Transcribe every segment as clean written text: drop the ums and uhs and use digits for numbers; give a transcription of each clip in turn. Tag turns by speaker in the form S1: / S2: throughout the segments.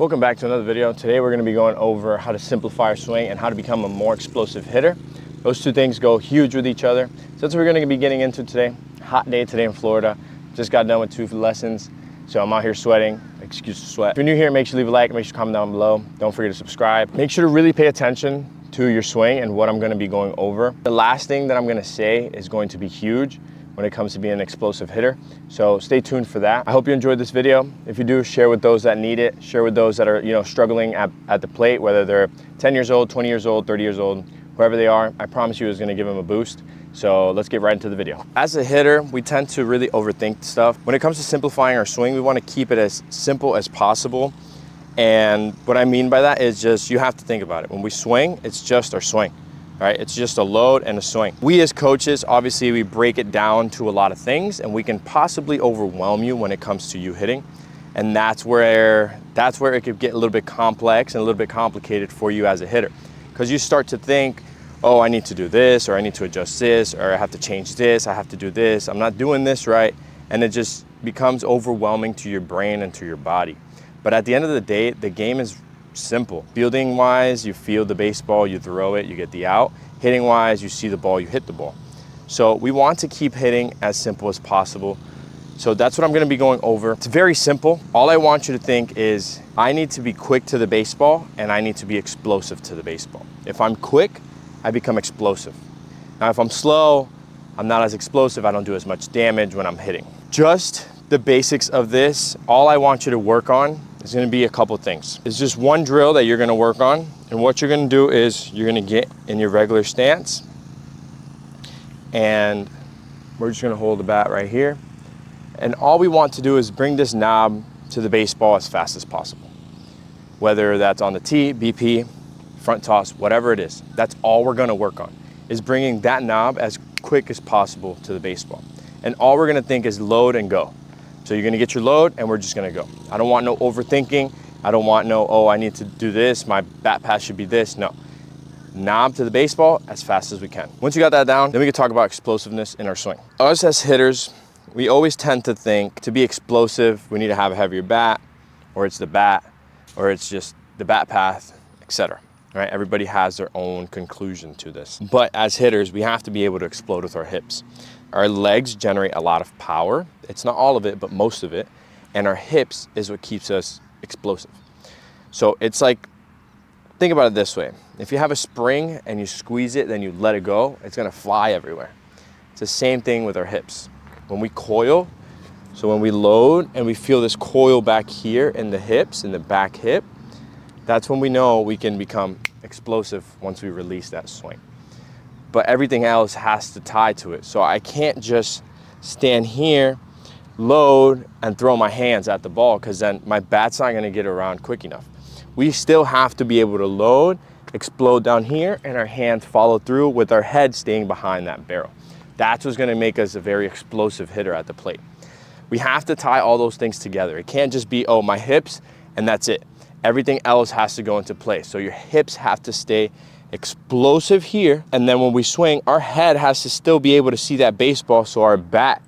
S1: Welcome back to another video. Today we're going to be going over how to simplify our swing and how to become a more explosive hitter. Those two things go huge with each other. So that's what we're going to be getting into today. Hot day today in Florida. Just got done with 2 lessons. So I'm out here sweating. Excuse the sweat. If you're new here, make sure you leave a like, make sure you comment down below. Don't forget to subscribe. Make sure to really pay attention to your swing and what I'm going to be going over. The last thing that I'm going to say is going to be huge when it comes to being an explosive hitter. So stay tuned for that. I hope you enjoyed this video. If you do, share with those that need it. Share with those that are struggling at the plate, whether they're 10 years old, 20 years old, 30 years old, whoever they are. I promise you it's gonna give them a boost. So let's get right into the video. As a hitter, we tend to really overthink stuff. When it comes to simplifying our swing, we wanna keep it as simple as possible. And what I mean by that is just, you have to think about it. When we swing, it's just our swing. Right? It's just a load and a swing. We as coaches, obviously we break it down to a lot of things and we can possibly overwhelm you when it comes to you hitting. And that's where it could get a little bit complex and a little bit complicated for you as a hitter. Because you start to think, oh, I need to do this, or I need to adjust this, or I have to change this, I have to do this, I'm not doing this right. And it just becomes overwhelming to your brain and to your body. But at the end of the day, the game is simple. Fielding wise, you field the baseball, you throw it, you get the out. Hitting wise, you see the ball, you hit the ball. So we want to keep hitting as simple as possible. So that's what I'm going to be going over. It's very simple. All I want you to think is I need to be quick to the baseball and I need to be explosive to the baseball. If I'm quick, I become explosive. Now if I'm slow, I'm not as explosive, I don't do as much damage when I'm hitting. Just the basics of this, all I want you to work on is going to be a couple things. It's just one drill that you're going to work on, and what you're going to do is you're going to get in your regular stance and we're just going to hold the bat right here, and all we want to do is bring this knob to the baseball as fast as possible, whether that's on the tee, BP, front toss, whatever it is. That's all we're going to work on, is bringing that knob as quick as possible to the baseball. And all we're going to think is load and go. So you're gonna get your load and we're just gonna go. I don't want no overthinking. I don't want no, oh, I need to do this, my bat pass should be this. No. Knob to the baseball as fast as we can. Once you got that down, then we can talk about explosiveness in our swing. Us as hitters, we always tend to think to be explosive, we need to have a heavier bat, or it's the bat, or it's just the bat path, etc. Right? Everybody has their own conclusion to this. But as hitters, we have to be able to explode with our hips. Our legs generate a lot of power. It's not all of it, but most of it. And our hips is what keeps us explosive. So it's like, think about it this way. If you have a spring and you squeeze it, then you let it go, it's gonna fly everywhere. It's the same thing with our hips. When we coil, so when we load and we feel this coil back here in the hips, in the back hip, that's when we know we can become explosive once we release that swing. But everything else has to tie to it. So I can't just stand here, load, and throw my hands at the ball, because then my bat's not gonna get around quick enough. We still have to be able to load, explode down here, and our hands follow through with our head staying behind that barrel. That's what's gonna make us a very explosive hitter at the plate. We have to tie all those things together. It can't just be, oh, my hips, and that's it. Everything else has to go into place. So your hips have to stay explosive here, and then when we swing, our head has to still be able to see that baseball so our bat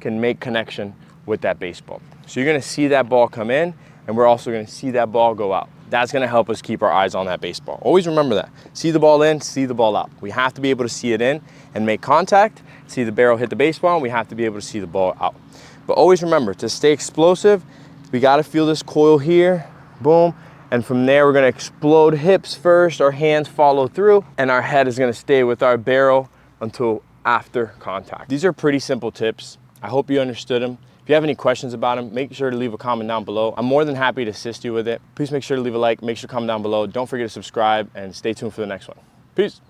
S1: can make connection with that baseball. So you're gonna see that ball come in, and we're also gonna see that ball go out. That's gonna help us keep our eyes on that baseball. Always remember that. See the ball in, see the ball out. We have to be able to see it in and make contact, see the barrel hit the baseball, and we have to be able to see the ball out. But always remember, to stay explosive, we gotta feel this coil here, boom, and from there, we're gonna explode hips first, our hands follow through, and our head is gonna stay with our barrel until after contact. These are pretty simple tips. I hope you understood them. If you have any questions about them, make sure to leave a comment down below. I'm more than happy to assist you with it. Please make sure to leave a like, make sure to comment down below. Don't forget to subscribe, and stay tuned for the next one. Peace.